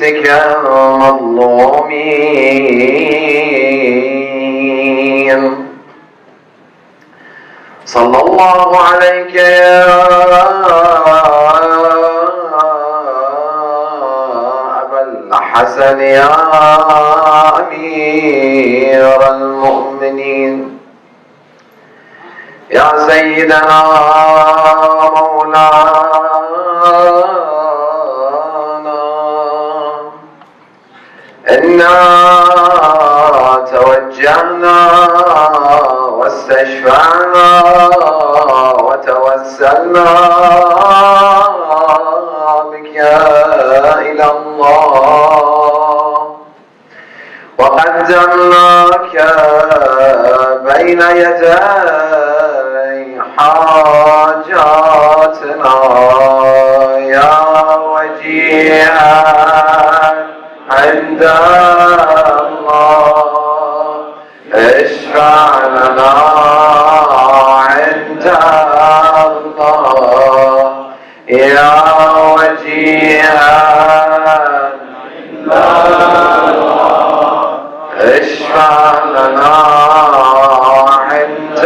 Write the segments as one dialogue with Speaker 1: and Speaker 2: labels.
Speaker 1: عبدك المظلومين. صلى الله عليك يا أبا الحسن يا أمير المؤمنين، يا سيدنا مولانا، إنا توجهنا واستشفعنا وتوسلنا بك إلى الله، وقدمناك بين يدي حاجاتنا يا وجيها عند الله، اشفع لنا عند الله يا وجيها عند الله، اشفع لنا عند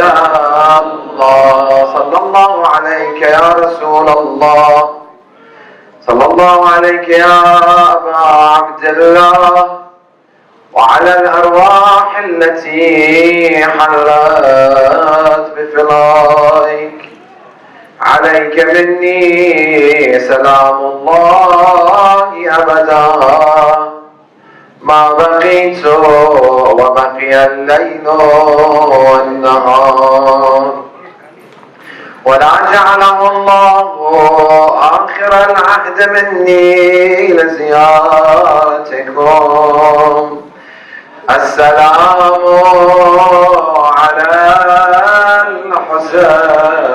Speaker 1: الله. صلى الله عليك يا رسول الله، صلى الله عليك يا أبا عبد الله، وعلى الأرواح التي حلت بفضائك، عليك مني سلام الله أبدا ما بقيت وبقي الليل والنهار، ولا جعله الله آخر العهد مني لزيارتكم. السلام على الحسين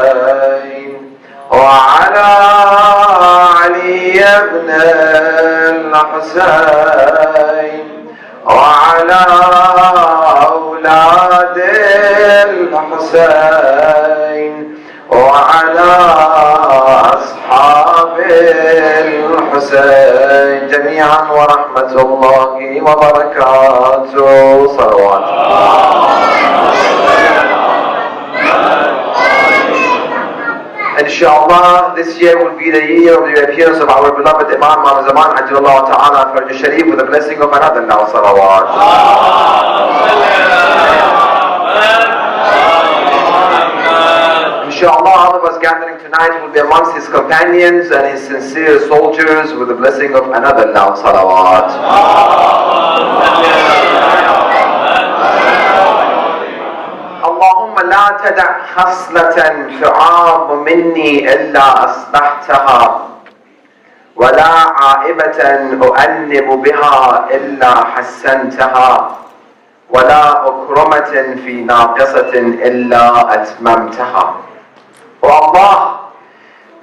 Speaker 1: وعلى علي بن الحسين وعلى أولاد الحسين وعلى أصحاب الحسين جميعا، ورحمة الله وبركاته. صلوات Inshallah, this year will be the year of the appearance of our beloved Imam Ramadhan Ajjallah Ta'ala Farj Sharif with the blessing of another now. Salawat. Inshallah, all of us gathering tonight will be amongst his companions and his sincere soldiers with the blessing of another now. Salawat. اللهم لا تدع خصلة تعاب مني إلا أصلحتها، ولا عائبة أؤنب بها إلا حسنتها، ولا أكرمة في ناقصة إلا أتممتها. Oh Allah,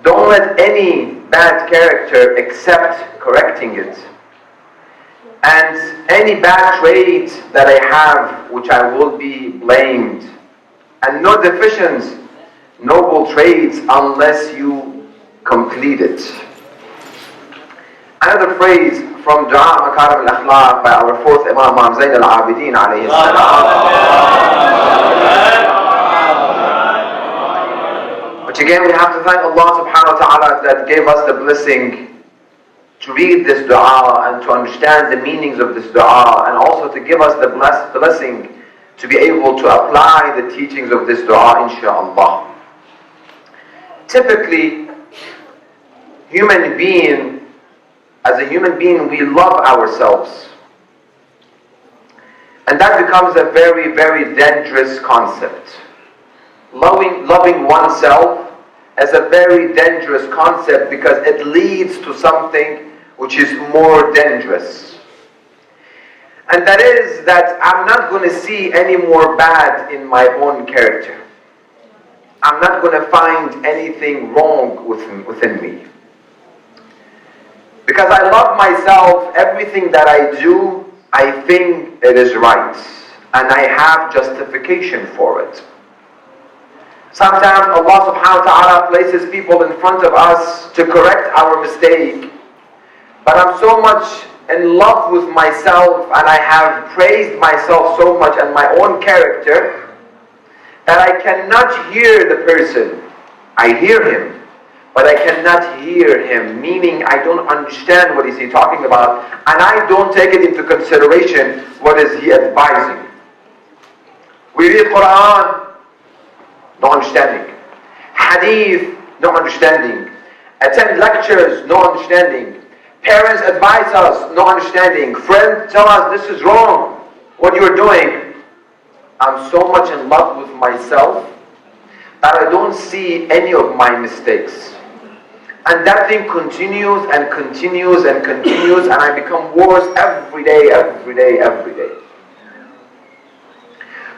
Speaker 1: don't let any bad character accept correcting it, and any bad trait that I have which I will be blamed, and no deficiencies, noble traits unless you complete it. Another phrase from Dua Makarimul Akhlaq by our fourth Imam Zain al-Abidin alayhi salam. Which again we have to thank Allah subhanahu wa ta'ala that gave us the blessing to read this dua and to understand the meanings of this dua, and also to give us the blessing to be able to apply the teachings of this dua, inshaAllah. Typically, as a human being, we love ourselves. And that becomes a very, very dangerous concept. Loving oneself is a very dangerous concept because it leads to something which is more dangerous. And that is that I'm not going to see any more bad in my own character. I'm not going to find anything wrong within me. Because I love myself, everything that I do, I think it is right. And I have justification for it. Sometimes Allah subhanahu wa ta'ala places people in front of us to correct our mistake. But I'm so much in love with myself and I have praised myself so much and my own character that I cannot hear the person. I hear him, but I cannot hear him, meaning I don't understand what is he talking about, and I don't take it into consideration what is he advising. We read Quran, no understanding. Hadith, no understanding. Attend lectures, no understanding. Parents advise us, no understanding. Friends tell us this is wrong, what you're doing. I'm so much in love with myself that I don't see any of my mistakes. And that thing continues and continues and continues, and I become worse every day, every day, every day.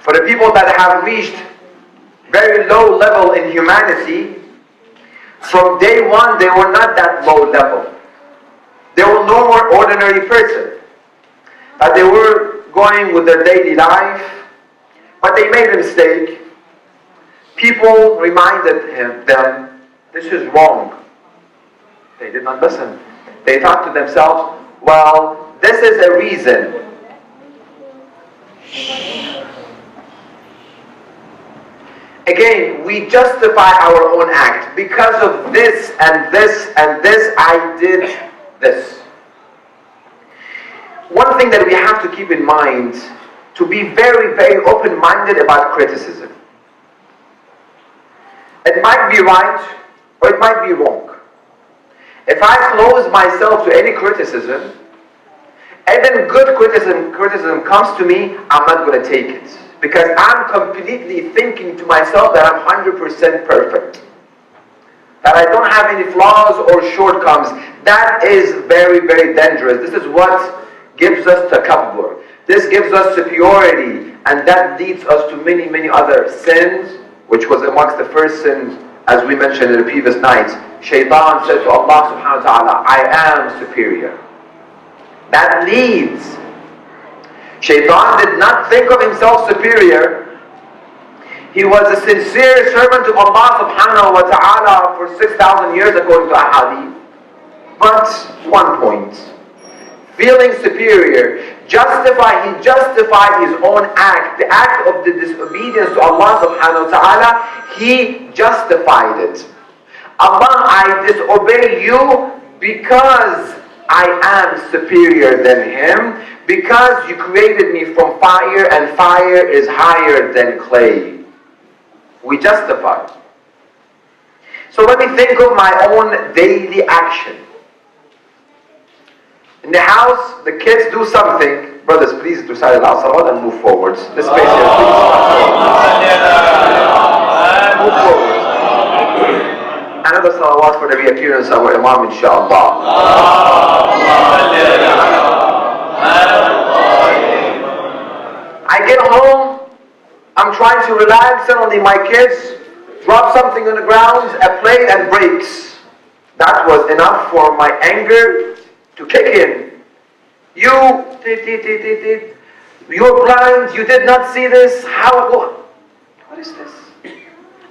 Speaker 1: For the people that have reached very low level in humanity, from day one they were not that low level. They were no more ordinary person. That they were going with their daily life, but they made a mistake. People reminded them, this is wrong. They did not listen. They thought to themselves, well, this is a reason. Again, we justify our own act. Because of this and this and this, I did this. One thing that we have to keep in mind, to be very, very open-minded about criticism. It might be right, or it might be wrong. If I close myself to any criticism, even good criticism comes to me, I'm not going to take it. Because I'm completely thinking to myself that I'm 100% perfect. That I don't have any flaws or shortcomings. That is very, very dangerous. This is what gives us takabbur. This gives us superiority. And that leads us to many, many other sins, which was amongst the first sins, as we mentioned in the previous night. Shaitan said to Allah subhanahu wa ta'ala, I am superior. That leads. Shaitan did not think of himself superior. He was a sincere servant of Allah subhanahu wa ta'ala for 6,000 years according to Ahadith. But one point, feeling superior, he justified his own act, the act of the disobedience to Allah subhanahu wa ta'ala, he justified it. Allah, I disobey you because I am superior than him, because you created me from fire and fire is higher than clay. We justify. So let me think of my own daily action. In the house, the kids do something. Brothers, please recite al-salawat and move forwards. This space here, please. Move forward. Another salawat for the reappearance of our Imam, inshaAllah. I get home, I'm trying to relax, suddenly my kids drop something on the ground, a plate, and breaks. That was enough for my anger to kick in. You're blind, you did not see this, what is this?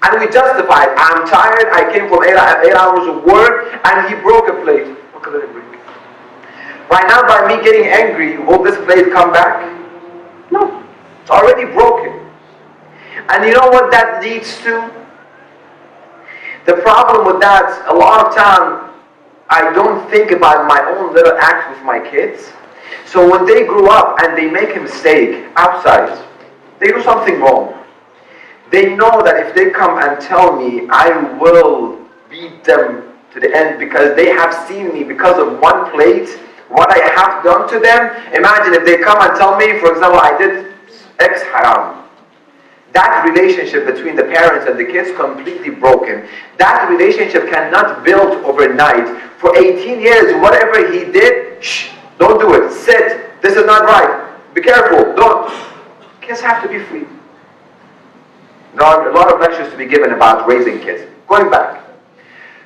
Speaker 1: And we justified, I'm tired, I came from 8 hours of work, and he broke a plate. What could it break? Right now, by me getting angry, will this plate come back? No, it's already broken. And you know what that leads to? The problem with that, a lot of time, I don't think about my own little act with my kids. So when they grow up and they make a mistake outside, they do something wrong, they know that if they come and tell me, I will beat them to the end because they have seen me because of one plate, what I have done to them. Imagine if they come and tell me, for example, I did X haram. That relationship between the parents and the kids completely broken. That relationship cannot build overnight. For 18 years, whatever he did, shh, don't do it. Sit. This is not right. Be careful. Don't. Kids have to be free. There are a lot of lectures to be given about raising kids. Going back.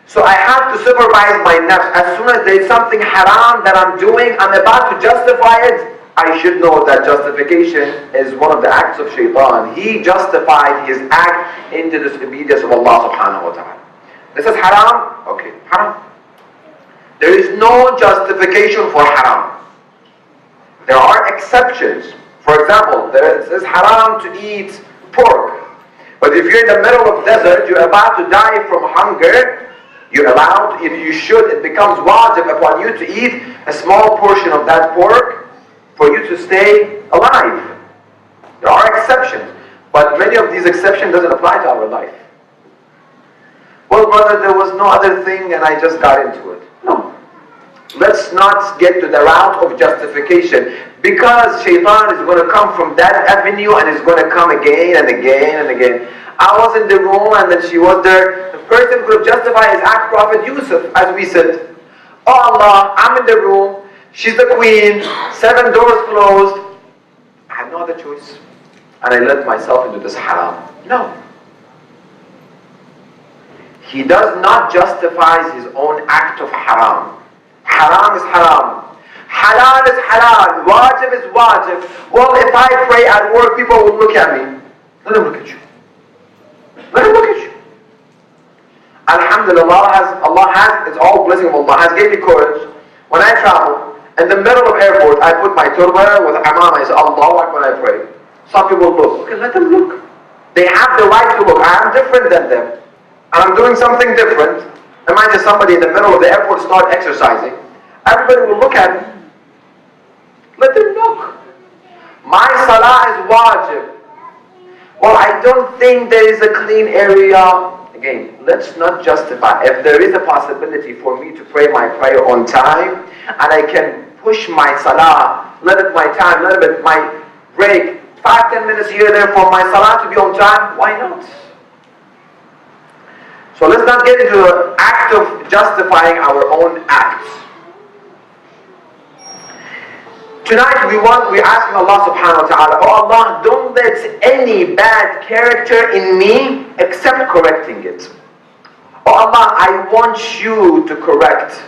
Speaker 1: So I have to supervise my nafs. As soon as there is something haram that I'm doing, I'm about to justify it, I should know that justification is one of the acts of shaitan. He justified his act into disobedience of Allah subhanahu wa ta'ala. This is haram? Okay, haram. There is no justification for haram. There are exceptions. For example, it is haram to eat pork. But if you're in the middle of the desert, you're about to die from hunger, you're allowed, if you should, it becomes wajib upon you to eat a small portion of that pork for you to stay alive. There are exceptions, but many of these exceptions doesn't apply to our life. Well, brother, there was no other thing and I just got into it. No. Let's not get to the route of justification, because shaitan is going to come from that avenue and is going to come again and again and again. I was in the room and then she was there. The person could have justified his act, Prophet Yusuf, as we said. Oh Allah, I'm in the room, she's the queen, 7 doors closed. I have no other choice. And I let myself into this haram. No. He does not justify his own act of haram. Haram is haram. Halal is halal. Wajib is wajib. Well, if I pray at work, people will look at me. Let them look at you. Let them look at you. Alhamdulillah, Allah has, it's all blessing of Allah, has gave me courage. When I travel, in the middle of airport, I put my turban with amam, I say, Allahu Akbar, I pray. Some people look. Okay, let them look. They have the right to look. I am different than them. And I'm doing something different. Imagine somebody in the middle of the airport start exercising. Everybody will look at me. Let them look. My salah is wajib. Well, I don't think there is a clean area. Again, let's not justify. If there is a possibility for me to pray my prayer on time, and I can push my salah, let it my time, let it my break, 5-10 minutes here there for my salah to be on time, why not? So let's not get into the act of justifying our own acts. Tonight we're asking Allah subhanahu wa ta'ala, oh Allah, don't let any bad character in me except correcting it. Oh Allah, I want you to correct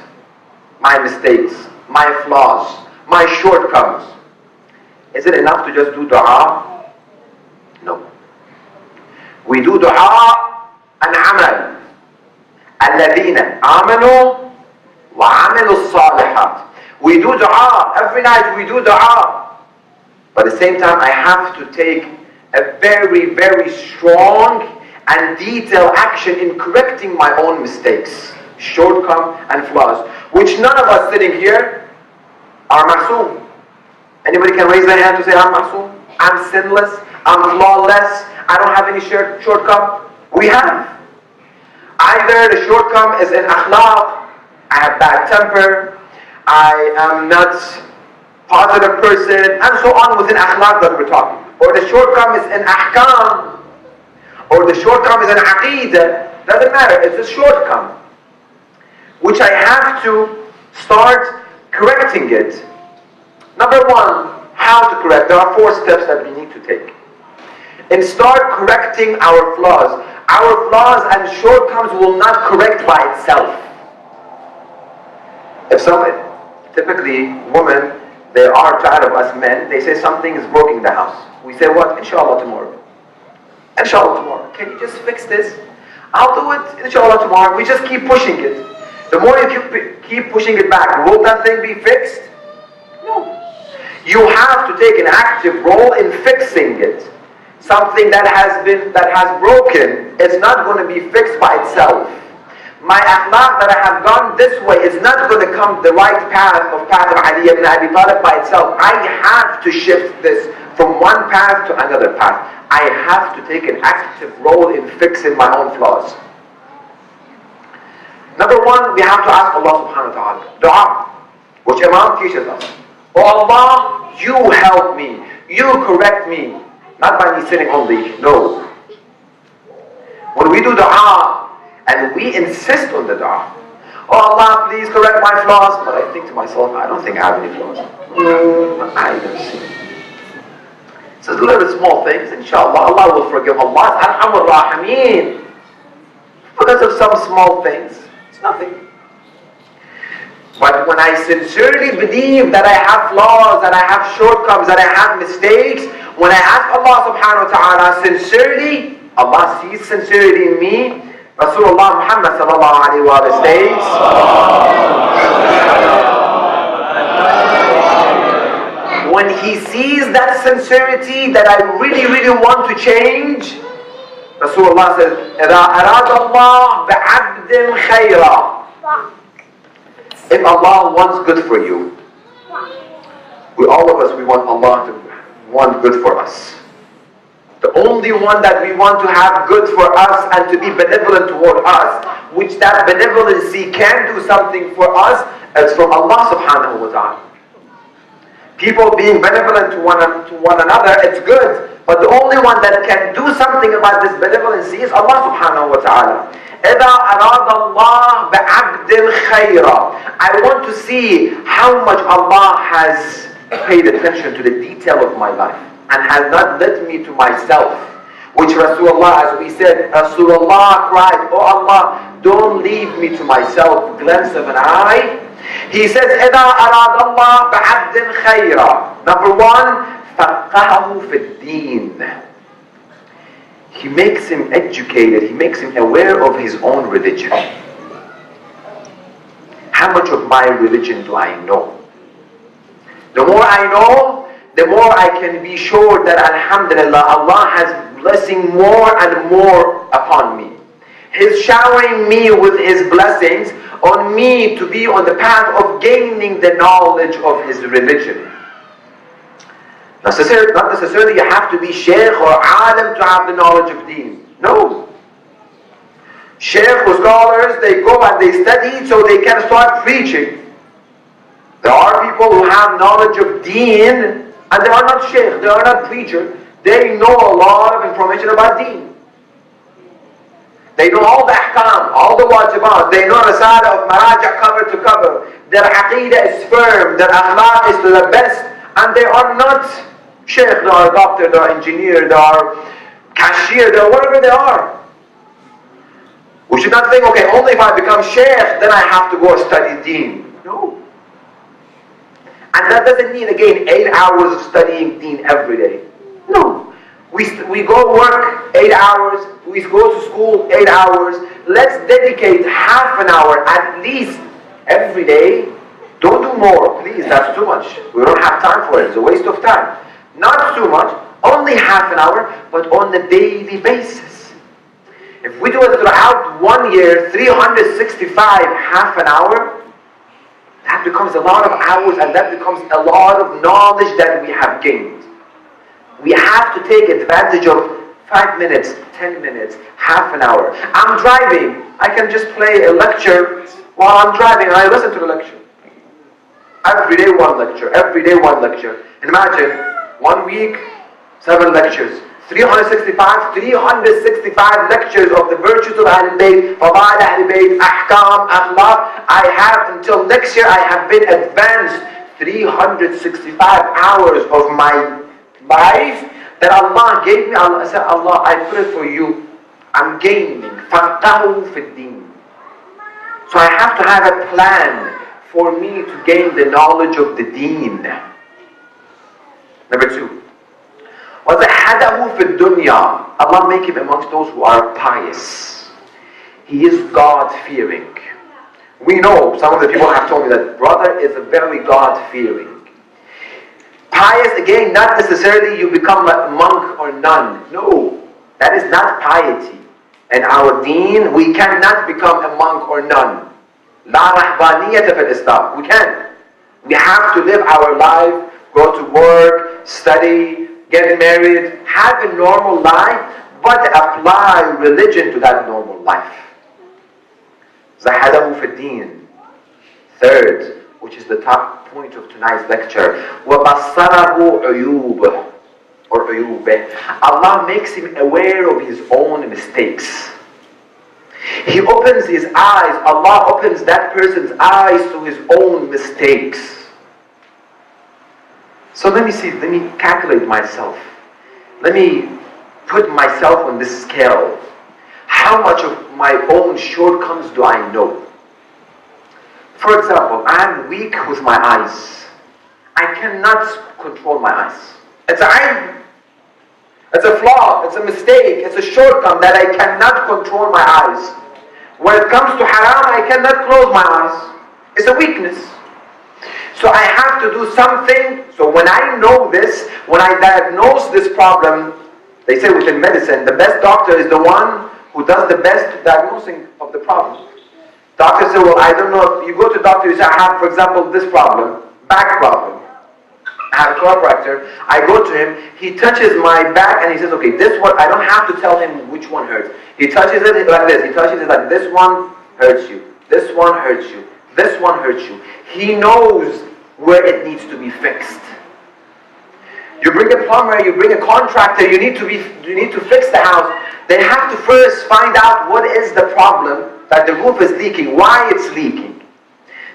Speaker 1: my mistakes, my flaws, my shortcomings. Is it enough to just do dua? No. We do dua and amal. الَّذِينَ آمَنُوا وَعَمِلُوا الصَّالِحَاتِ. We do dua. Every night we do dua. But at the same time, I have to take a very, very strong and detailed action in correcting my own mistakes, shortcomings and flaws, which none of us sitting here are ma'soom. Anybody can raise their hand to say, I'm ma'soom, I'm sinless, I'm flawless, I don't have any shortcoming. We have. Either the shortcoming is in akhlaq, I have bad temper, I am not positive person, and so on within akhlaq that we're talking. Or the shortcoming is in ahkam, or the shortcoming is in aqeedah. Doesn't matter, it's a shortcoming, which I have to start correcting it. Number one, how to correct. There are 4 steps that we need to take. And start correcting our flaws. Our flaws and shortcomings will not correct by itself. If someone, typically women, they are tired of us men, they say something is broken in the house. We say what? Inshallah tomorrow. Inshallah tomorrow. Can you just fix this? I'll do it, inshallah tomorrow. We just keep pushing it. The more you keep pushing it back, will that thing be fixed? No. You have to take an active role in fixing it. Something that has broken is not going to be fixed by itself. My akhlaq that I have gone this way is not going to come the right path of Ali ibn Abi Talib by itself. I have to shift this from one path to another path. I have to take an active role in fixing my own flaws. Number one, we have to ask Allah subhanahu wa ta'ala. Dua, which Imam teaches us. Oh Allah, you help me. You correct me. Not by me sitting only. No. When we do dua, and we insist on the dua, oh Allah, please correct my flaws. But I think to myself, I don't think I have any flaws. I don't see. So it's little small things. Inshallah, Allah will forgive. Allah is Arhamur Rahimeen. Because of some small things. It's nothing. But when I sincerely believe that I have flaws, that I have shortcomings, that I have mistakes, when I ask Allah subhanahu wa ta'ala sincerely, Allah sees sincerity in me. Rasulullah Muhammad sallallahu alayhi wa sallam states, when he sees that sincerity that I really, really want to change, Rasulullah says, إِذَا أَرَادَ اللَّهُ بِعَبْدٍ خَيْرًا. If Allah wants good for you, all of us, we want Allah to want good for us. The only one that we want to have good for us and to be benevolent toward us, which that benevolency can do something for us, is from Allah subhanahu wa ta'ala. People being benevolent to one another, it's good. But the only one that can do something about this benevolency is Allah subhanahu wa ta'ala. إِذَا أَرَادَ اللَّهُ بِعَبْدٍ خَيْرًا. I want to see how much Allah has paid attention to the detail of my life and has not led me to myself. Which Rasulullah, as we said, Rasulullah cried, "Oh Allah, don't leave me to myself, glance of an eye." He says, إِذَا أَرَادَ اللَّهُ بِعَبْدٍ خَيْرًا. Number one, فَقَّهَهُ فِي الدِّينِ. He makes him educated, he makes him aware of his own religion. How much of my religion do I know? The more I know, the more I can be sure that Alhamdulillah, Allah has blessing more and more upon me. He's showering me with His blessings on me to be on the path of gaining the knowledge of His religion. Not necessarily you have to be Sheikh or Alim to have the knowledge of Deen. No. Sheikh or scholars, they go and they study so they can start preaching. There are people who have knowledge of Deen and they are not Sheikh, they are not preacher. They know a lot of information about Deen. They know all the ahkam, all the wajibat. They know risala of maraja cover to cover. Their aqidah is firm, their akhlaq is to the best. And they are not sheikh, they are doctor, they are engineer, they are cashier, they are whatever they are. We should not think, okay, only if I become sheikh, then I have to go study deen. No. And that doesn't mean, again, 8 hours of studying deen every day. No. We go work 8 hours, we go to school 8 hours. Let's dedicate half an hour at least every day. Don't do more, please, that's too much. We don't have time for it, it's a waste of time. Not too much, only half an hour, but on a daily basis. If we do it throughout 1 year, 365 half an hour, that becomes a lot of hours and that becomes a lot of knowledge that we have gained. We have to take advantage of 5 minutes, 10 minutes, half an hour. I'm driving, I can just play a lecture while I'm driving and I listen to the lecture. Every day one lecture, every day one lecture. Imagine, 1 week, 7 lectures. 365 lectures of the virtues of Ahlul Bayt, Fadail Ahlul Bayt, Ahkam, Akhlaq. I have, until next year, I have been advanced 365 hours of my life that Allah gave me. I said, Allah, I pray for you. I'm gaining. فَقَّهُ فِي الدِّينِ. So I have to have a plan for me to gain the knowledge of the deen. Number 2. وَزَحَدَهُ فِي الدُّنْيَا. Allah make him amongst those who are pious. He is God-fearing. We know, some of the people have told me that brother is a very God-fearing. Pious, again, not necessarily you become a monk or nun. No, that is not piety. In our deen, we cannot become a monk or nun. La rahbaniyata fil Islam. We can't. We have to live our life, go to work, study, get married, have a normal life, but apply religion to that normal life. Zahadahu fi din. Third, which is the top point of tonight's lecture, وَبَصَّرَهُ عُيُوبَهُ or عُيُوبَهُ. Allah makes him aware of his own mistakes. He opens his eyes, Allah opens that person's eyes to his own mistakes. So let me see, let me calculate myself. Let me put myself on this scale. How much of my own shortcomings do I know? For example, I'm weak with my eyes. I cannot control my eyes. It's a aib. It's a flaw. It's a mistake. It's a shortcoming that I cannot control my eyes. When it comes to haram, I cannot close my eyes. It's a weakness. So I have to do something. So when I know this, when I diagnose this problem, they say within medicine, the best doctor is the one who does the best diagnosing of the problem. Doctor said, well, I don't know. You go to doctor, you say, I have, for example, this problem, back problem. I have a chiropractor. I go to him. He touches my back and he says, okay, this one, I don't have to tell him which one hurts. He touches it like this. He touches it like this one hurts you. This one hurts you. This one hurts you. He knows where it needs to be fixed. You bring a plumber, you bring a contractor, you need to fix the house. They have to first find out what is the problem, that the roof is leaking, why it's leaking.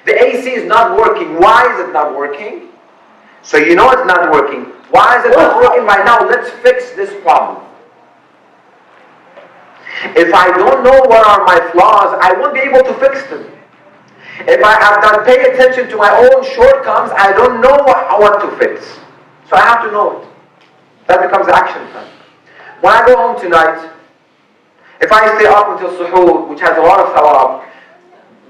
Speaker 1: The AC is not working. Why is it not working? So you know it's not working. Why is it not working right now? Let's fix this problem. If I don't know what are my flaws, I won't be able to fix them. If I have not paid attention to my own shortcomings, I don't know what to fix. So I have to know it. That becomes action time. When I go home tonight, if I stay up until suhoor, which has a lot of thawab,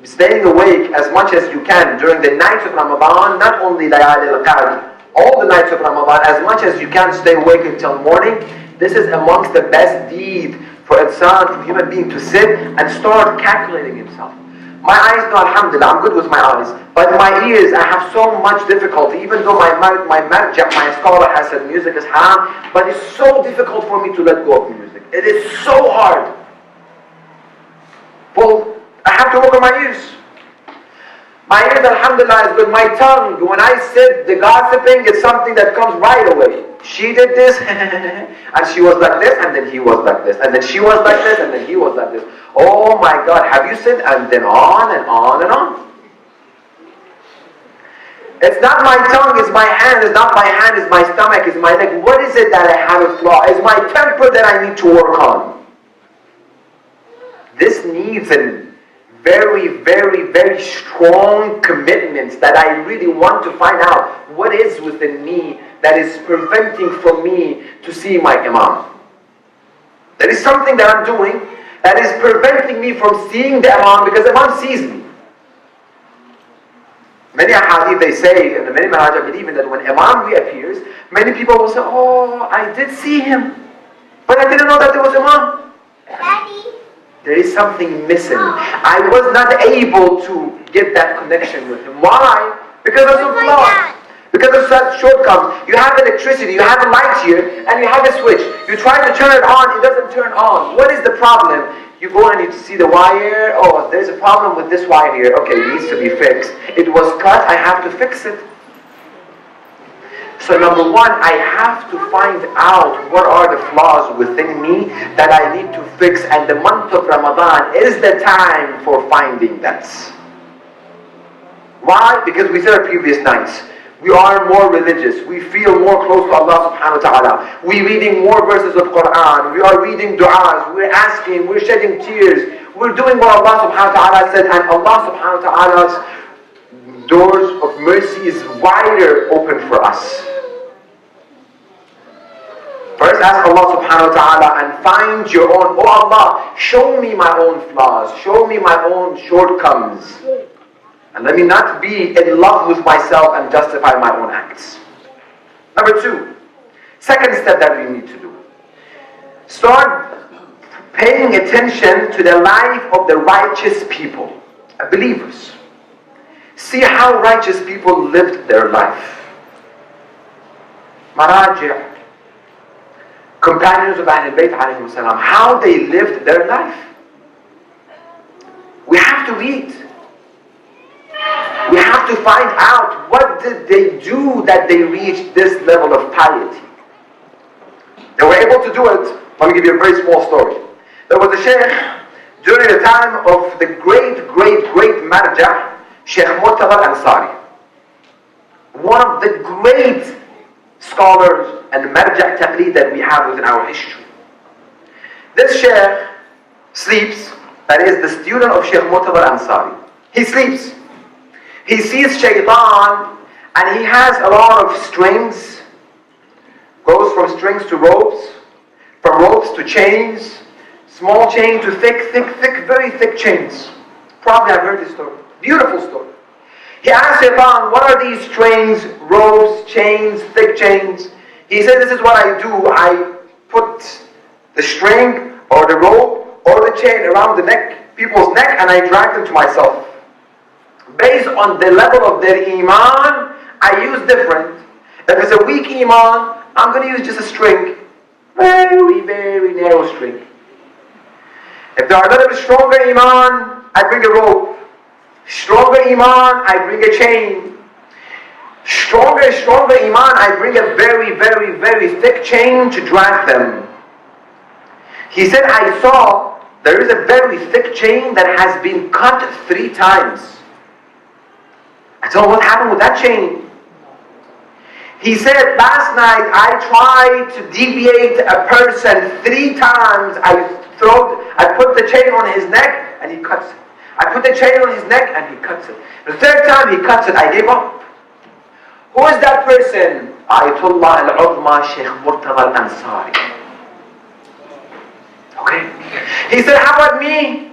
Speaker 1: staying awake as much as you can during the nights of Ramadan, not only Layali al-Qadr, all the nights of Ramadan, as much as you can stay awake until morning, this is amongst the best deed for insan, for human being to sit and start calculating himself. My eyes, no, alhamdulillah, I'm good with my eyes. But my ears, I have so much difficulty, even though my marja, my scholar has said music is haram, but it's so difficult for me to let go of music. It is so hard. Well, I have to work on my ears. My ears, alhamdulillah, is good. My tongue, when I sit, the gossiping is something that comes right away. She did this, and she was like this, and then he was like this, and then she was like this, and then he was like this. Oh my God, have you said? And then on and on and on. It's not my tongue, it's my hand. It's not my hand, it's my stomach, it's my leg. What is it that I have a flaw? It's my temper that I need to work on. This needs a very, very, very strong commitments that I really want to find out what is within me that is preventing from me to see my Imam. There is something that I'm doing that is preventing me from seeing the Imam, because Imam sees me. Many ahadith they say, and many manhaj believe in that when Imam reappears, many people will say, oh, I did see him, but I didn't know that there was Imam.
Speaker 2: Daddy.
Speaker 1: There is something missing. I was not able to get that connection with him. Why? Because of some flaws. Because of such shortcomings. You have electricity, you have a light here, and you have a switch. You try to turn it on, it doesn't turn on. What is the problem? You go and you see the wire. Oh, there's a problem with this wire here. Okay, it needs to be fixed. It was cut, I have to fix it. So number one, I have to find out what are the flaws within me that I need to fix. And the month of Ramadan is the time for finding that. Why? Because we said our previous nights, we are more religious. We feel more close to Allah subhanahu wa ta'ala. We're reading more verses of Quran. We are reading du'as. We're asking. We're shedding tears. We're doing what Allah subhanahu wa ta'ala said. And Allah subhanahu wa ta'ala's doors of mercy is wider open for us. First ask Allah subhanahu wa ta'ala and find your own. Oh Allah, show me my own flaws. Show me my own shortcomings. And let me not be in love with myself and justify my own acts. Number two, second step that we need to do. Start paying attention to the life of the righteous people, believers. See how righteous people lived their life. Maraji', companions of Ahlul Bayt alayhim salam, how they lived their life. We have to read. We have to find out what did they do that they reached this level of piety. They were able to do it. Let me give you a very small story. There was a sheikh during the time of the great marja, Sheikh Mustafa Akhound, one of the great scholars and marja taqleed that we have within our history. This sheikh sleeps, that is the student of Sheikh Mustafa Akhound. He sleeps. He sees shaitan and he has a lot of strings, goes from strings to ropes, from ropes to chains, small chain to thick, very thick chains. Probably I've heard this story. Beautiful story. He asked Shaitan, what are these strings, ropes, chains, thick chains? He said, this is what I do. I put the string or the rope or the chain around the neck, people's neck, and I drag them to myself. Based on the level of their iman, I use different. If it's a weak iman, I'm going to use just a string. Very, very narrow string. If there are a little bit stronger iman, I bring a rope. Stronger iman, I bring a chain. Stronger iman, I bring a very, very, very thick chain to drag them. He said, I saw there is a very thick chain that has been cut 3 times. I told him, what happened with that chain? He said, last night I tried to deviate a person 3 times. I put the chain on his neck and he cuts it. I put the chain on his neck and he cuts it. The 3rd time he cuts it, I gave up. Who is that person? Ayatollah al-Uzma Sheikh Mustafa Akhound. Okay. He said, how about me?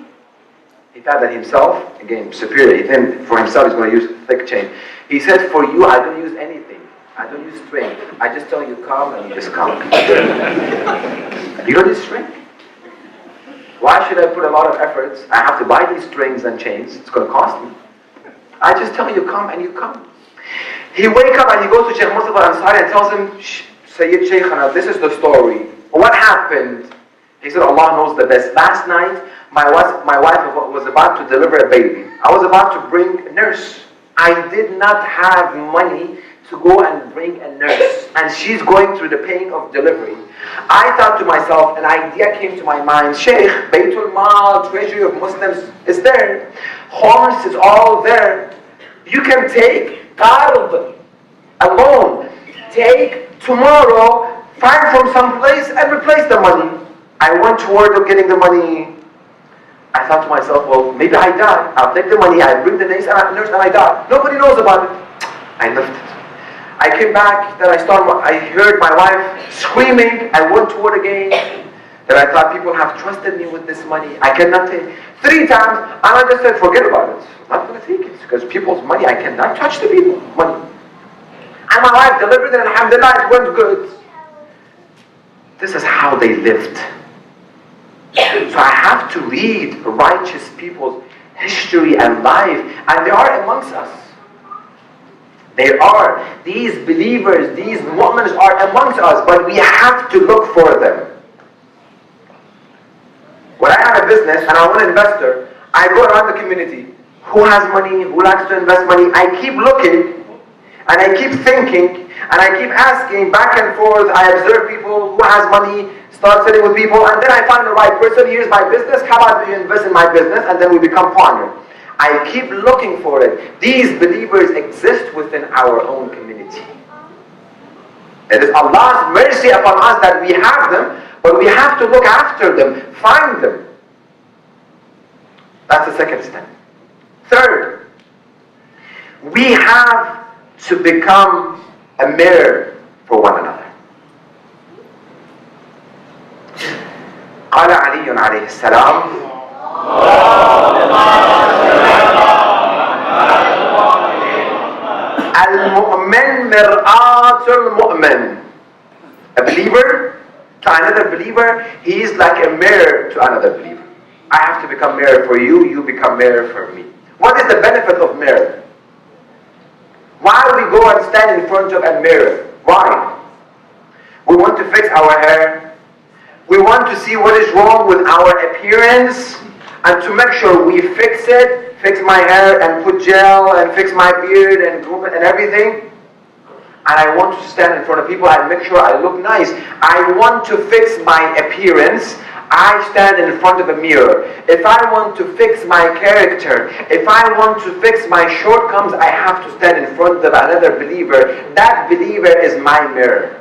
Speaker 1: He thought that himself, again, superior. He think for himself he's going to use thick chain. He said, for you, I don't use anything. I don't use string. I just tell you come and you just come. You don't use string. Why should I put a lot of efforts? I have to buy these strings and chains. It's going to cost me. I just tell you come and you come. He wakes up and he goes to Sheikh Mustafa Akhound and tells him, Sayyid Shaykhana, this is the story. What happened? He said, Allah knows the best. Last night, my wife was about to deliver a baby. I was about to bring a nurse. I did not have money to go and bring a nurse. And she's going through the pain of delivery. I thought to myself, an idea came to my mind. Sheikh, Baytul Mal, treasury of Muslims is there. Horse is all there. You can take qard, a loan. Take tomorrow, find from some place and replace the money. I went toward getting the money. I thought to myself, well, maybe I die. I'll take the money, I bring the nurse and I die. Nobody knows about it. I left it. I came back, then I heard my wife screaming. I went toward again. Then I thought people have trusted me with this money. I cannot take. 3 times, and I just said, forget about it. I'm not going to take it because people's money, I cannot touch the people money. And my wife delivered it, and alhamdulillah, it went good. This is how they lived. So I have to read righteous people's history and life, and they are amongst us. They are. These believers, these mu'mins are amongst us, but we have to look for them. When I have a business and I want an investor, I go around the community. Who has money? Who likes to invest money? I keep looking, and I keep thinking, and I keep asking back and forth. I observe people who has money, start sitting with people, and then I find the right person. Here's my business. How about you invest in my business? And then we become partners. I keep looking for it. These believers exist within our own community. It is Allah's mercy upon us that we have them, but we have to look after them, find them. That's the second step. Third, we have to become a mirror for one another. قال علي عليه السلام المؤمن مرآة المؤمن. A believer to another believer, he is like a mirror to another believer. I have to become mirror for you, you become mirror for me. What is the benefit of mirror? Why do we go and stand in front of a mirror? Why? We want to fix our hair. We want to see what is wrong with our appearance, and to make sure we fix it, fix my hair and put gel and fix my beard and groom it and everything. And I want to stand in front of people and make sure I look nice. I want to fix my appearance. I stand in front of a mirror. If I want to fix my character, if I want to fix my shortcomings, I have to stand in front of another believer. That believer is my mirror.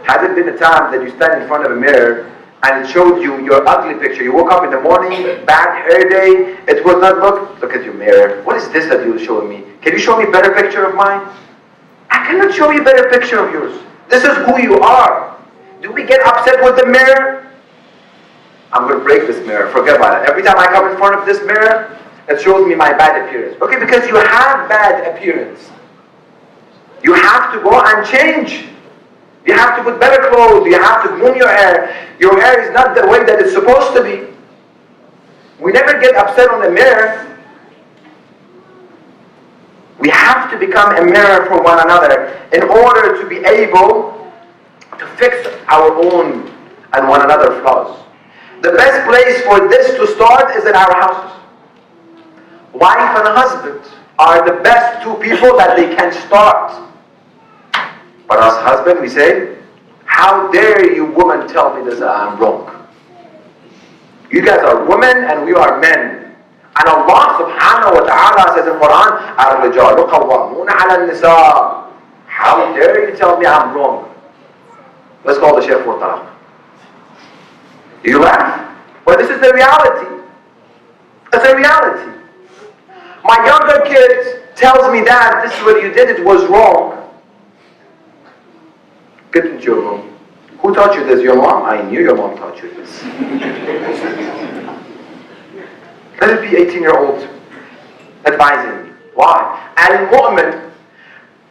Speaker 1: Has it been a time that you stand in front of a mirror and it showed you your ugly picture? You woke up in the morning, bad hair day, it will not look at your mirror. What is this that you're showing me? Can you show me a better picture of mine? I cannot show you a better picture of yours. This is who you are. Do we get upset with the mirror? I'm going to break this mirror. Forget about it. Every time I come in front of this mirror, It shows me my bad appearance. Okay, because you have bad appearance. You have to go and change. You have to put better clothes. You have to groom your hair. Your hair is not the way that it's supposed to be. We never get upset on the mirror. We have to become a mirror for one another in order to be able to fix our own and one another flaws. The best place for this to start is in our houses. Wife and husband are the best two people that they can start. But as husband, we say, how dare you woman tell me this, I'm wrong. You guys are women and we are men. And Allah subhanahu wa ta'ala says in Quran, الرجال قوامون على النساء. How dare you tell me I'm wrong? Let's call the Sheikh for talaq. You laugh? Well, this is the reality. It's a reality. My younger kid tells me, Dad, this is what you did, it was wrong. Get into your room. Who taught you this? Your mom? I knew your mom taught you this. Let it be 18-year-old advising me. Why? Al-Mu'min.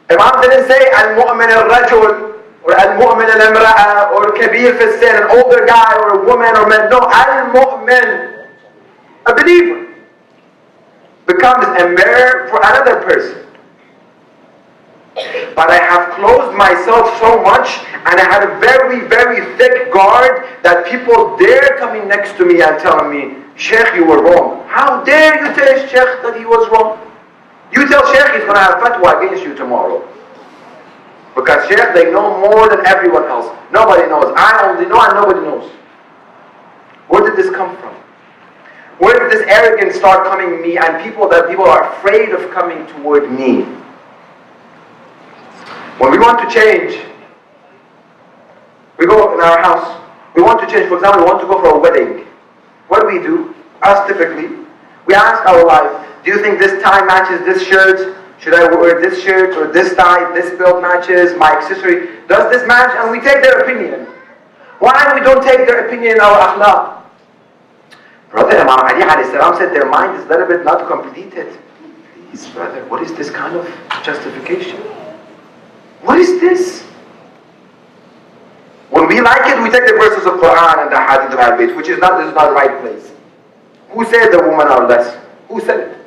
Speaker 1: Imam didn't say Al-Mu'min al-Rajul or Al-Mu'min al-Imra'a or Kabir fi sin, an older guy or a woman or man. No, Al-Mu'min, a believer, becomes a mirror for another person. But I have closed myself so much and I had a very, very thick guard that people dare coming next to me and telling me, Sheikh, you were wrong. How dare you tell Sheikh that he was wrong? You tell Sheikh he's going to have fatwa against you tomorrow. Because Sheikh, they know more than everyone else. Nobody knows. I only know and nobody knows. Where did this come from? Where did this arrogance start coming me and people are afraid of coming toward me? When we want to change, we go in our house. We want to change. For example, we want to go for a wedding. What do? Us typically, we ask our wife, do you think this tie matches this shirt? Should I wear this shirt or this tie? This belt matches my accessory. Does this match? And we take their opinion. Why we don't take their opinion in our akhlaq? Brother Imam Ali alayhi salam said their mind is a little bit not completed. Please, brother, what is this kind of justification? What is this? When we like it, we take the verses of Quran and the hadith of Al-Bayt, which is not the right place. Who said the women are less? Who said it?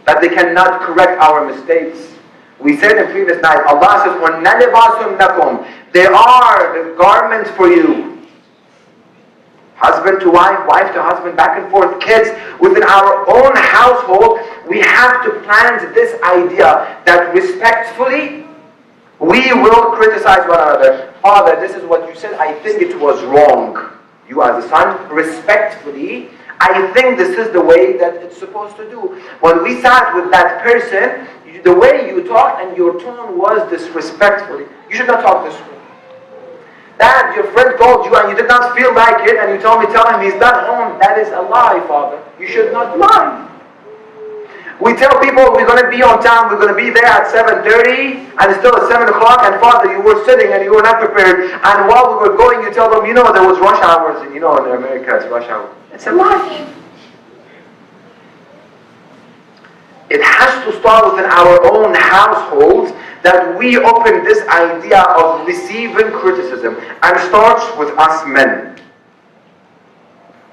Speaker 1: That they cannot correct our mistakes. We said in previous night, Allah says, وَنَّ لِبَاسٌ لَكُمْ. They are the garment for you. Husband to wife, wife to husband, back and forth, kids. Within our own household, we have to plant this idea that respectfully, we will criticize one another. Father, this is what you said, I think it was wrong. You as a son, respectfully, I think this is the way that it's supposed to do. When we sat with that person, the way you talked and your tone was disrespectfully. You should not talk this way. Dad, your friend called you and you did not feel like it and you told me, tell him he's not home. That is a lie, Father. You should not lie. We tell people we're going to be on time, we're going to be there at 7:30 and it's still at 7 o'clock and Father, you were sitting and you were not prepared. And while we were going, you tell them, you know, there was rush hours and you know in America it's rush hour. It's a lie. It has to start within our own households that we open this idea of receiving criticism and starts with us men.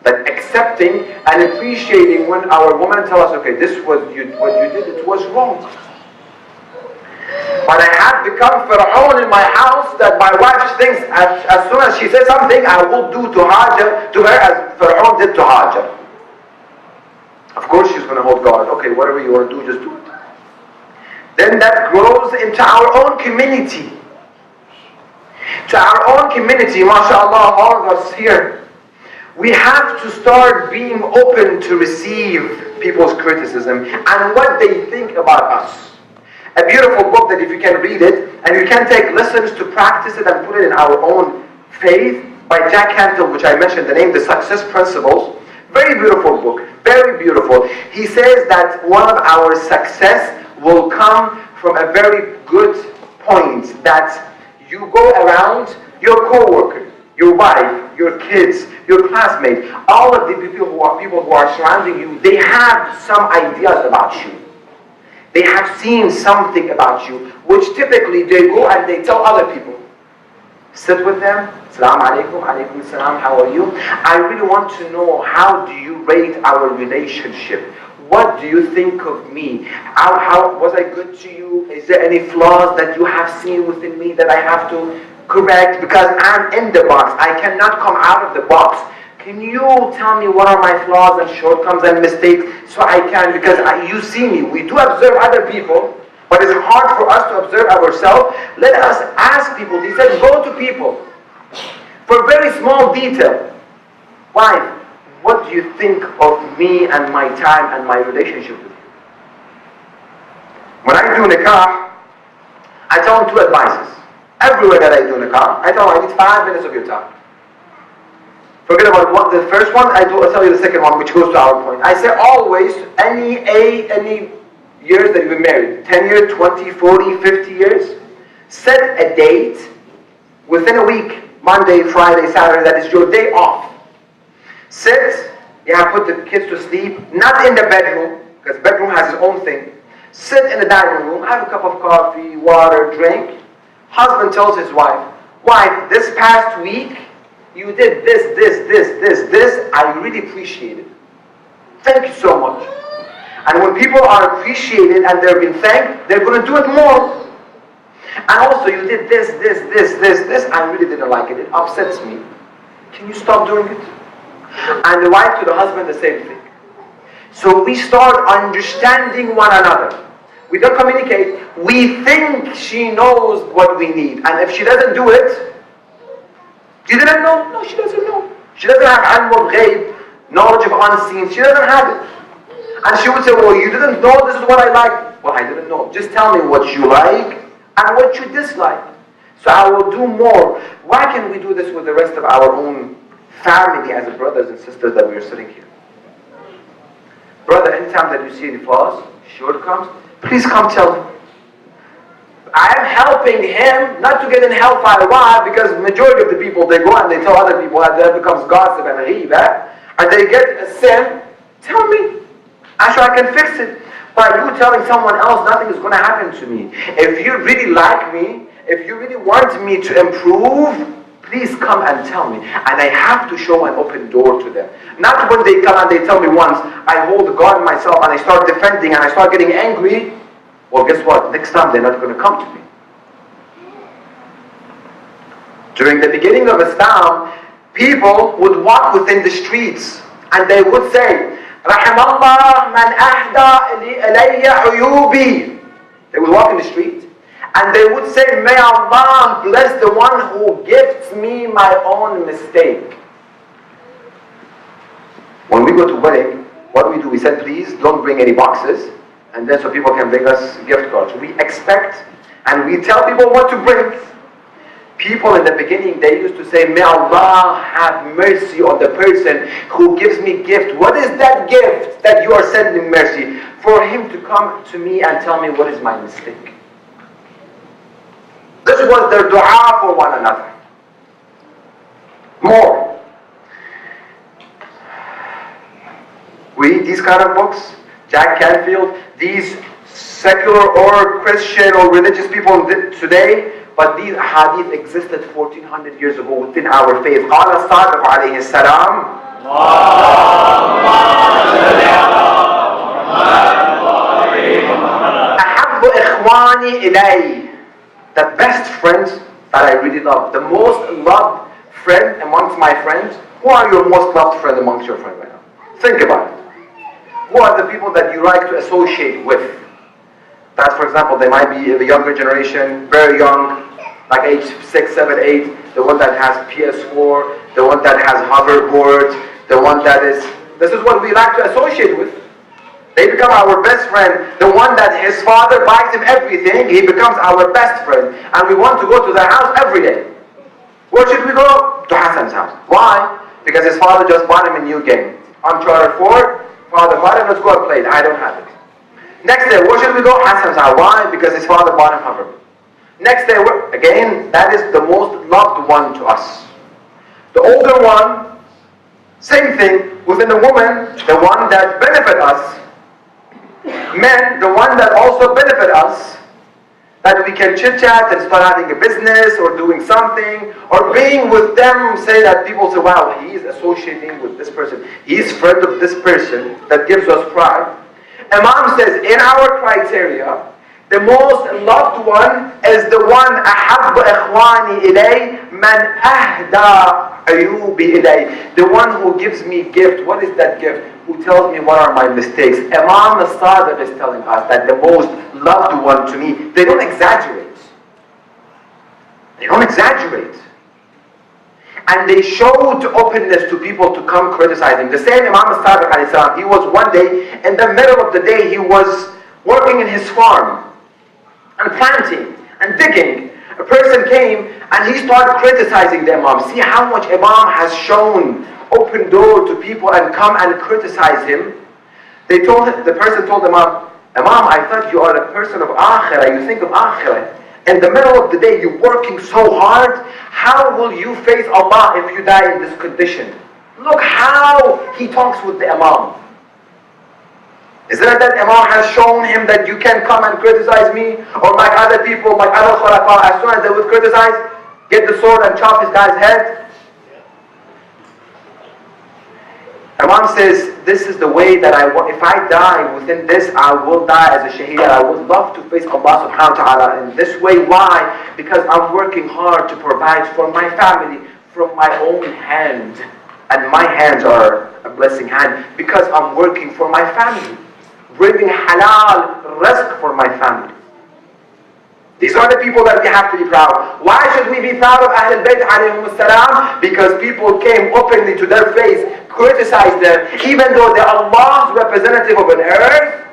Speaker 1: That accepting and appreciating when our women tell us, okay, this was what you did, it was wrong. But I have become Fir'aun in my house that my wife thinks as soon as she says something, I will do to her as Fir'aun did to Hajar. Of course she's going to hold guard. Okay, whatever you want to do, just do it. Then that grows into our own community. To our own community, mashallah, all of us here. We have to start being open to receive people's criticism and what they think about us. A beautiful book that if you can read it, and you can take lessons to practice it and put it in our own faith, by Jack Canfield, which I mentioned the name, The Success Principles. Very beautiful book, very beautiful. He says that one of our success will come from a very good point that you go around your co-worker, your wife, your kids, your classmates, all of the people who are surrounding you, they have some ideas about you. They have seen something about you, which typically they go and they tell other people. Sit with them. Assalamu alaikum, alaikum assalam, how are you? I really want to know, how do you rate our relationship? What do you think of me? How was I good to you? Is there any flaws that you have seen within me that I have to correct? Because I'm in the box. I cannot come out of the box. Can you tell me what are my flaws and shortcomings and mistakes so I can, because you see me. We do observe other people, but it's hard for us to observe ourselves. Let us ask people. He said, go to people for very small detail. Wife, what do you think of me and my time and my relationship with you? When I do nikah, I tell them two advices. Everywhere that I do nikah, I tell them I need 5 minutes of your time. Forget about the first one, I'll tell you the second one, which goes to our point. I say always, any years that you've been married, 10 years, 20, 40, 50 years, set a date within a week, Monday, Friday, Saturday, that is your day off. Sit, put the kids to sleep, not in the bedroom, because bedroom has its own thing. Sit in the dining room, have a cup of coffee, water, drink. Husband tells his wife, this past week, you did this, I really appreciate it. Thank you so much. And when people are appreciated and they're being thanked, they're going to do it more. And also, you did this, I really didn't like it. It upsets me. Can you stop doing it? And the wife to the husband, the same thing. So we start understanding one another. We don't communicate. We think she knows what we need. And if she doesn't do it, you didn't know? No, she doesn't know. She doesn't have ilm of ghaib, knowledge of unseen. She doesn't have it. And she would say, well, you didn't know this is what I like. Well, I didn't know. Just tell me what you like and what you dislike. So I will do more. Why can't we do this with the rest of our own family as brothers and sisters that we are sitting here? Brother, anytime that you see any flaws, shortcomings, please come tell me. I am helping him not to get in hellfire. Why? Because majority of the people, they go and they tell other people, and that becomes gossip and ghibah, and they get a sin. Tell me. I'm sure I can fix it. By you telling someone else, nothing is going to happen to me. If you really like me, if you really want me to improve, please come and tell me. And I have to show an open door to them. Not when they come and they tell me once, I hold God in myself and I start defending and I start getting angry. Well, guess what? Next time they're not going to come to me. During the beginning of Islam, people would walk within the streets and they would say, Rahimallah man ahda ilayya uyubi. They would walk in the street and they would say, may Allah bless the one who gifts me my own mistake. When we go to wedding, what do? We said, please don't bring any boxes. And then so people can bring us gift cards. We expect and we tell people what to bring. People in the beginning, they used to say, may Allah have mercy on the person who gives me gift. What is that gift that you are sending mercy? For him to come to me and tell me what is my mistake. This was their dua for one another. More. We read these kind of books, Jack Canfield, these secular or Christian or religious people today, but these hadith existed 1400 years ago within our faith. قال الصادق عليه السلام أحب إخواني إلي. The best friends that I really love, the most loved friend amongst my friends. Who are your most loved friend amongst your friends right now? Think about it. Who are the people that you like to associate with? That, for example, they might be the younger generation, very young, like age 6, 7, 8, the one that has PS4, the one that has hoverboards, the one that is... This is what we like to associate with. They become our best friend. The one that his father buys him everything, he becomes our best friend. And we want to go to their house every day. Where should we go? To Hassan's house. Why? Because his father just bought him a new game. Uncharted 4, father bought it, let's go and play it. I don't have it. Next day, where should we go? Hassan's house. Why? Because his father bought him hoverboard. Next day, again, that is the most loved one to us. The older one, Same thing within the woman, the one that benefit us. Men, the one that also benefit us. That we can chit chat and start having a business or doing something, or being with them, say that people say, wow, he's associating with this person, he's friend of this person, that gives us pride. Imam says, in our criteria, the most loved one is the one أحب إخواني إلي من أهدى عيوبي إلي. The one who gives me gift. What is that gift? Who tells me what are my mistakes. Imam al-Sadiq is telling us that the most loved one to me, they don't exaggerate. They don't exaggerate. And they showed openness to people to come criticizing. The same Imam al-Sadiq alayhi salam, he was one day, in the middle of the day, he was working in his farm and planting and digging. A person came and he started criticizing the Imam. See how much Imam has shown open door to people and come and criticize him. The person told Imam, Imam, I thought you are a person of akhirah, you think of akhirah. In the middle of the day, you're working so hard. How will you face Allah if you die in this condition? Look how he talks with the Imam. Is it that Imam has shown him that you can come and criticize me? Or like other people, like other khulafa, as soon as they would criticize, get the sword and chop his guy's head? Imam says, this is the way that if I die within this, I will die as a shaheed. I would love to face Allah subhanahu wa ta'ala in this way. Why? Because I'm working hard to provide for my family from my own hand. And my hands are a blessing hand because I'm working for my family. Bringing halal rizq for my family. These are the people that we have to be proud. Why should we be proud of Ahlul Bayt alayhim salam? Because people came openly to their face, criticized them, even though they're Allah's representative of an earth,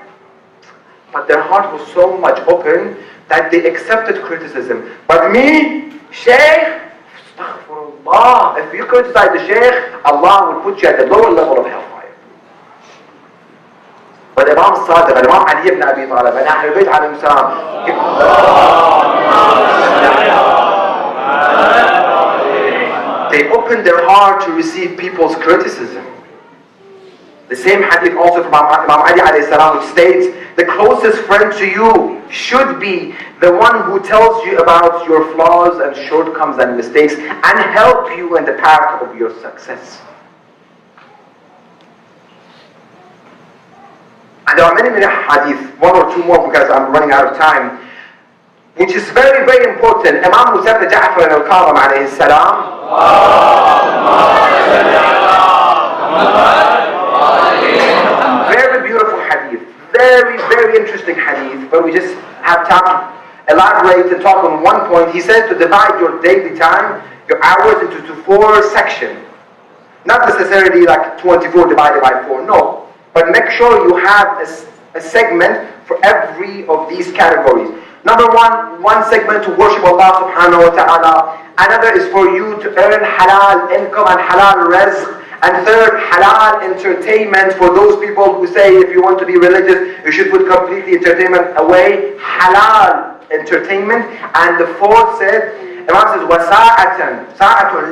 Speaker 1: but their heart was so much open that they accepted criticism. But me, Sheikh, astaghfirullah, if you criticize the Sheikh, Allah will put you at the lower level of hellfire. But Imam Sadiq and Imam Ali ibn Abi Talib and Ahlul Bayt alayhim salam, they opened their heart to receive people's criticism. The same hadith also from Imam Ali alayhi salam, which states, the closest friend to you should be the one who tells you about your flaws and shortcomings and mistakes and help you in the path of your success. And there are many hadith, one or two more because I'm running out of time, which is very, very important. Imam Musa Jafaria al-Kadhim alayhi salam, very beautiful hadith, very, very interesting hadith, but we just have time to elaborate and talk on one point. He says to divide your daily time, your hours into 4 sections. Not necessarily like 24 divided by 4, no. But make sure you have a segment for every of these categories. Number one segment to worship Allah subhanahu wa ta'ala. Another is for you to earn halal income and halal rizq. And third, halal entertainment for those people who say if you want to be religious, you should put completely entertainment away. Halal entertainment. And the fourth said, Imam says, وَسَاعَةً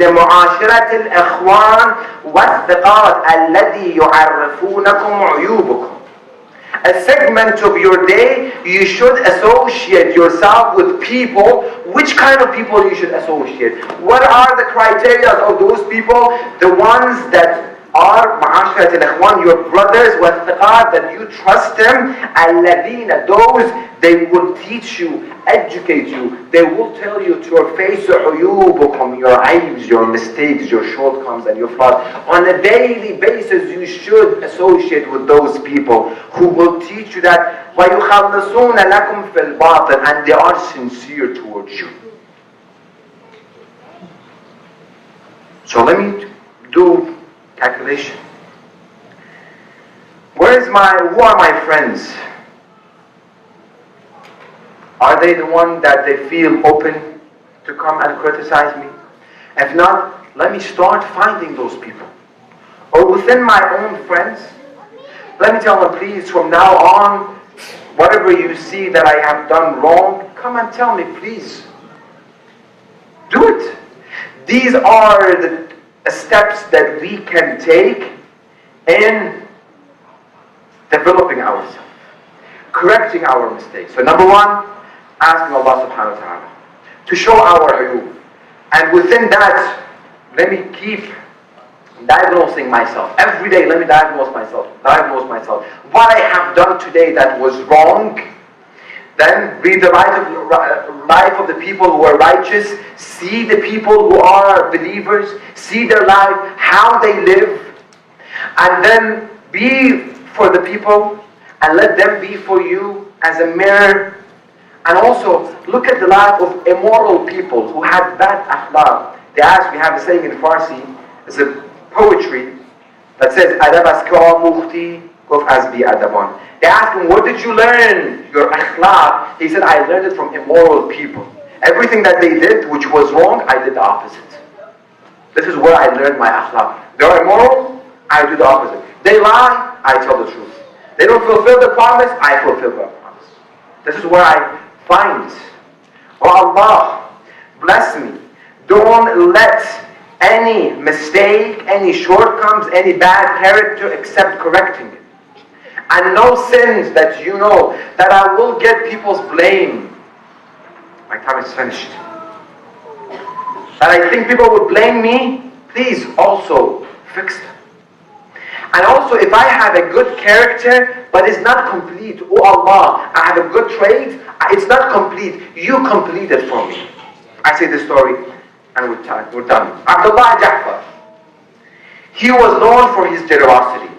Speaker 1: لِمُعَاشِرَةِ الْإِخْوَانِ وَالثِّقَاتِ الَّذِي يُعَرِّفُونَكُمْ عُيُوبُكُمْ. A segment of your day, you should associate yourself with people. Which kind of people you should associate? What are the criteria of those people? The ones that are ma'asharat al-ikhwan, your brothers, والثقات, that you trust them, الَّذِينَ, those, they will teach you, educate you, they will tell you to your face, عُيُوبُكُمْ, your aibs, your mistakes, your shortcomings and your flaws. On a daily basis, you should associate with those people who will teach you that, وَيُخَلِّصُونَ لَكُمْ فِي الْبَاطِنِ, and they are sincere towards you. So let me do calculation. Who are my friends? Are they the one that they feel open to come and criticize me? If not, let me start finding those people. Or within my own friends, let me tell them, please, from now on, whatever you see that I have done wrong, come and tell me, please. Do it. These are the steps that we can take in developing ourselves, correcting our mistakes. So number one, asking Allah subhanahu wa ta'ala to show our uyub. And within that, let me keep diagnosing myself. Every day, let me diagnose myself. What I have done today that was wrong. Then read the life of the people who are righteous. See the people who are believers. See their life, how they live. And then be for the people and let them be for you as a mirror. And also look at the life of immoral people who have bad akhlaq. They ask, we have a saying in Farsi, it's a poetry that says, Adab aska mukhti gof azbi adaban. They asked him, where did you learn your akhlaq? He said, I learned it from immoral people. Everything that they did which was wrong, I did the opposite. This is where I learned my akhlaq. They are immoral, I do the opposite. They lie, I tell the truth. They don't fulfill the promise, I fulfill the promise. This is where I find, oh Allah, bless me. Don't let any mistake, any shortcomings, any bad character except correcting it. And no sins that you know that I will get people's blame. My time is finished. That I think people would blame me, please also fix them. And also if I have a good character but it's not complete, oh Allah, I have a good trait, it's not complete, you complete it for me. I say this story and we're done. Abdullah Jafar, he was known for his generosity.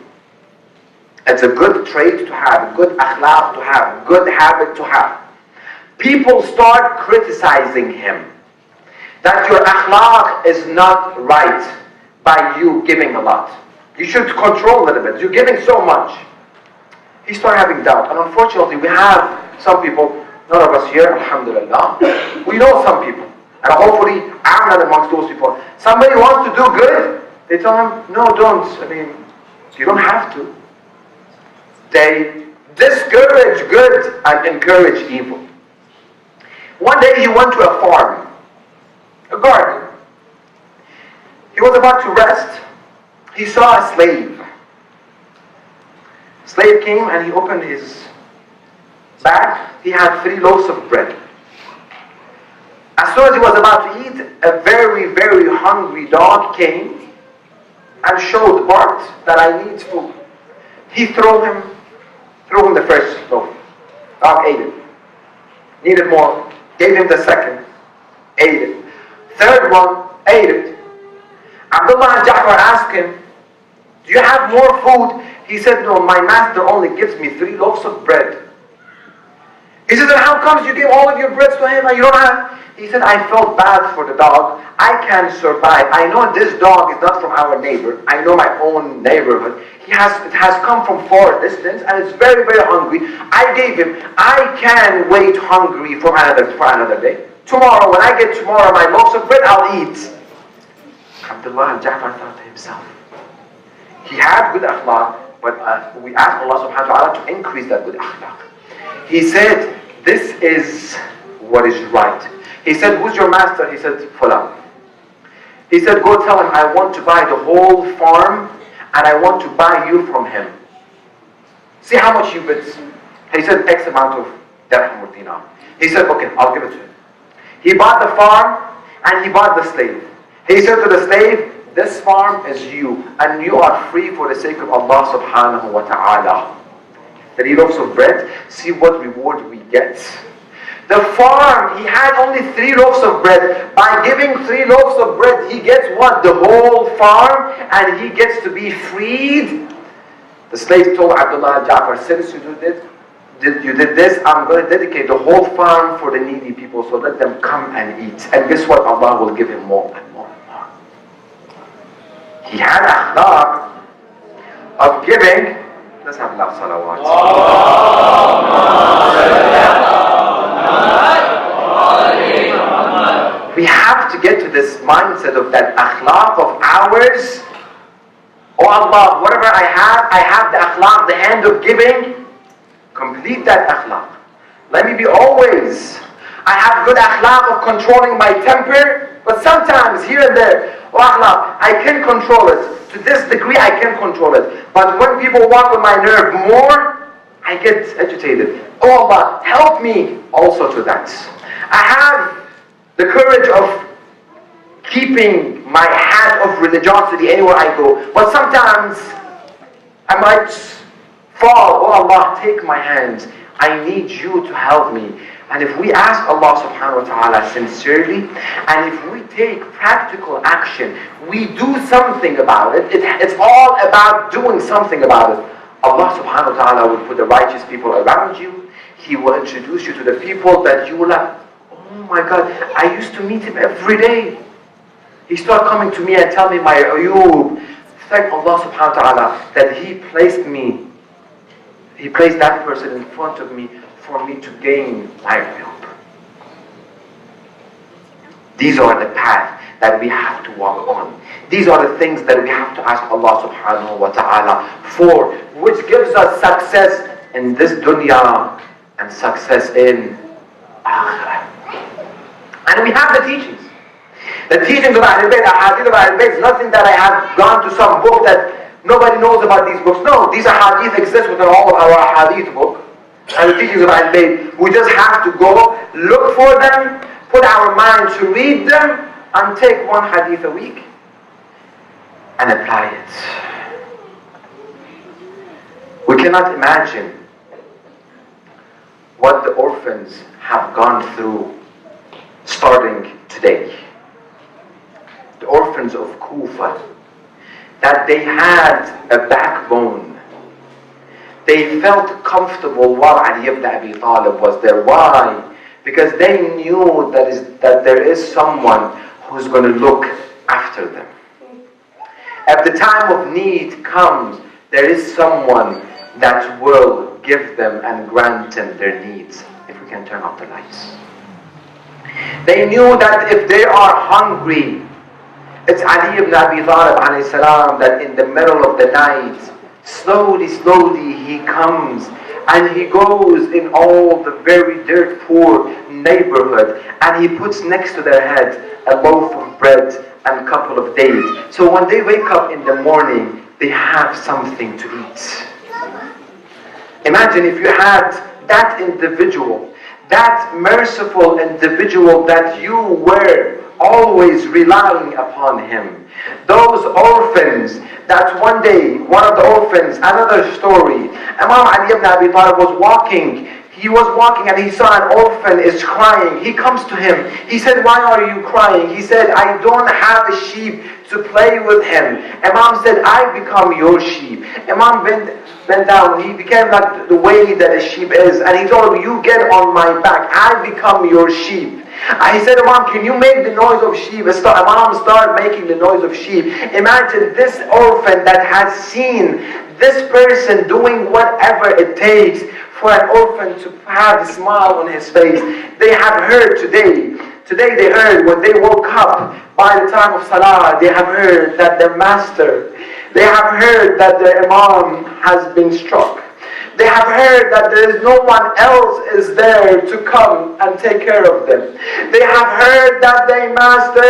Speaker 1: It's a good trait to have, a good akhlaq to have, a good habit to have. People start criticizing him that your akhlaq is not right by you giving a lot. You should control a little bit. You're giving so much. He started having doubt. And unfortunately, we have some people, none of us here, alhamdulillah, we know some people. And hopefully, I'm not amongst those people. Somebody wants to do good, they tell him, no, don't. I mean, you don't have to. They discourage good and encourage evil. One day he went to a farm, a garden. He was about to rest. He saw a slave. Slave came and he opened his bag. He had 3 loaves of bread. As soon as he was about to eat, a very, very hungry dog came and showed, barked that I need food. He threw him the first loaf. Dog ate it. Needed more. Gave him the second. Ate it. Third one, ate it. Abdullah and Jafar asked him, do you have more food? He said, no, my master only gives me 3 loaves of bread. He said, then how comes you give all of your breads to him and you don't have? He said, I felt bad for the dog. I can't survive. I know this dog is not from our neighbor. I know my own neighborhood. It has come from far distance and it's very, very hungry. I gave him. I can wait hungry for another day. Tomorrow, when I get tomorrow my loaves of bread, I'll eat. Abdullah al-Ja'far thought to himself, he had good akhlaq, but we asked Allah subhanahu wa ta'ala to increase that good akhlaq. He said, this is what is right. He said, who's your master? He said, Fulan. He said, go tell him I want to buy the whole farm and I want to buy you from him. See how much you bid. He said, X amount of dirham or dinar. He said, okay, I'll give it to him. He bought the farm and he bought the slave. He said to the slave, this farm is you and you are free for the sake of Allah subhanahu wa ta'ala. 3 loaves of bread, see what reward we get. The farm, he had only 3 loaves of bread. By giving 3 loaves of bread, he gets what? The whole farm, and he gets to be freed. The slave told Abdullah Ja'far, since you did this, I'm going to dedicate the whole farm for the needy people, so let them come and eat. And guess what? Allah will give him more and more and more. He had akhlaq of giving. Let's have love salawat. We have to get to this mindset of that akhlaq of ours. Oh Allah, whatever I have the akhlaq, the hand of giving. Complete that akhlaq. Let me be always I have good akhlaq of controlling my temper, but sometimes here and there, oh akhlaq, I can control it. To this degree I can control it. But when people walk with my nerve more, I get agitated. Oh Allah, help me also to that. I have the courage of keeping my hat of religiosity anywhere I go. But sometimes I might fall. Oh Allah, take my hands. I need you to help me. And if we ask Allah subhanahu wa ta'ala sincerely, and if we take practical action, we do something about it, it's all about doing something about it. Allah subhanahu wa ta'ala will put the righteous people around you. He will introduce you to the people that you will like, oh my God, I used to meet him every day. He started coming to me and telling me my ayub. Thank Allah subhanahu wa ta'ala that He placed that person in front of me for me to gain my ayub. These are the path that we have to walk on. These are the things that we have to ask Allah subhanahu wa ta'ala for, which gives us success in this dunya and success in akhirah. And we have the teachings. The teachings of Ahlul Bayt, ahadith of Ahlul Bayt, is nothing that I have gone to some book that nobody knows about these books. No, these ahadith exist within all of our ahadith book. And the teachings of Ahlul Bayt, we just have to go, look for them, put our mind to read them, and take one hadith a week and apply it. We cannot imagine what the orphans have gone through starting today. The orphans of Kufa, that they had a backbone. They felt comfortable while Ali ibn Abi Talib was there. Why? Because they knew that there is someone who's going to look after them. At the time of need comes, there is someone that will give them and grant them their needs. If we can turn off the lights. They knew that if they are hungry, it's Ali ibn Abi Talib alayhi salam that in the middle of the night, slowly he comes and he goes in all the very dirt poor neighborhood and he puts next to their head a loaf of bread and a couple of dates. So when they wake up in the morning, they have something to eat. Imagine if you had that individual, that merciful individual that you were always relying upon him. Those orphans that one day, one of the orphans, another story, Imam Ali ibn Abi Talib was walking. He was walking and he saw an orphan is crying. He comes to him. He said, why are you crying? He said, I don't have a sheep to play with him. Imam said, I become your sheep. Imam bent down. He became like the way that a sheep is. And he told him, you get on my back. I become your sheep. He said, Imam, can you make the noise of sheep? Imam started making the noise of sheep. Imagine this orphan that has seen this person doing whatever it takes for an orphan to have a smile on his face. They have heard today they heard when they woke up by the time of Salah, they have heard that their master, they have heard that their Imam has been struck. They have heard that there is no one else is there to come and take care of them. They have heard that their master,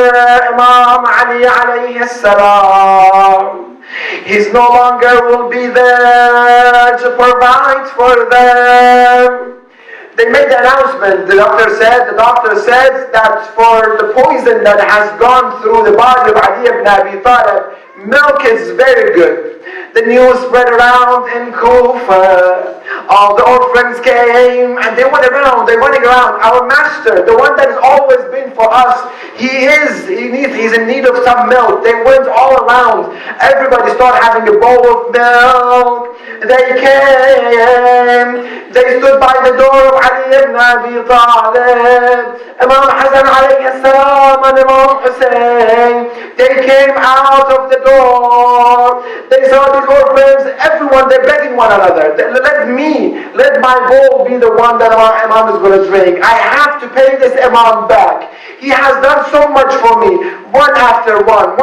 Speaker 1: Imam Ali alayhi salam, he's no longer will be there to provide for them. They made the announcement, the doctor said that for the poison that has gone through the body of Ali ibn Abi Talib, milk is very good. The news spread around in Kufa. All the orphans came and they went around, they're running around. Our master, the one that has always been for us, he's in need of some milk. They went all around. Everybody started having a bowl of milk. They came. They stood by the door of Ali ibn Abi Talib. Imam Hassan alayhi salam and Imam Hussein. They came out of the door. They saw these orphans, everyone, they're begging one another. Let my bowl be the one that Imam is going to drink. I have to pay this Imam back. He has done so much for me. One after one.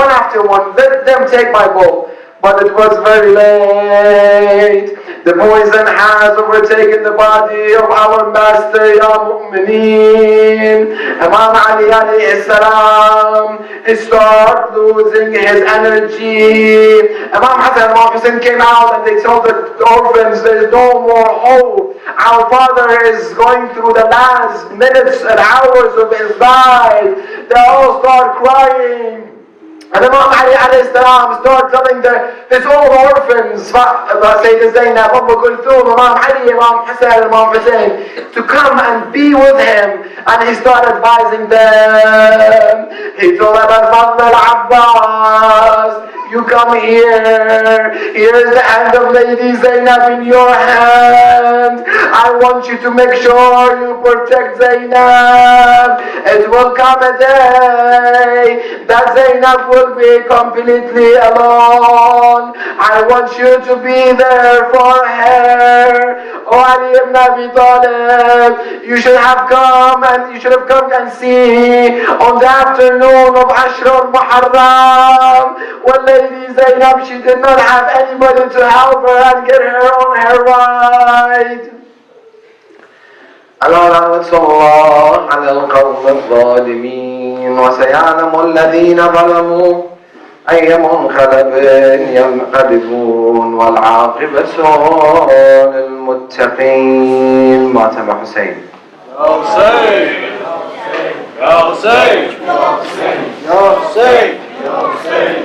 Speaker 1: Let them take my bowl. But it was very late. The poison has overtaken the body of our master, Ya Mu'mineen. Imam Ali alayhi salam, he started losing his energy. Imam Hassan and Imam Hussein came out and they told the orphans, there is no more hope. Our father is going through the last minutes and hours of his life. They all start crying. And Imam Ali alayhi salam started telling his own orphans, Sayyidah Zainab, Umm Kulthum, Imam Ali, Imam Hassan, Imam Hussein, to come and be with him. And he started advising them. He told them, Al-Fadl al-Abbas, you come here. Here's the hand of Lady Zainab in your hand. I want you to make sure you protect Zainab. It will come a day that Zainab will be completely alone. I want you to be there for her. Oh Ali ibn Abi Talib, you should have come and see on the afternoon of Ashra al-Muharram when Lady Zainab, she did not have anybody to help her and get her on her ride. ألا لعنة الله على القوم الظالمين وسيعلم الذين ظلموا أي منقلب ينقلبون والعاقبة للمتقين. ماتم حسين. يا حسين يا حسين يا حسين يا حسين.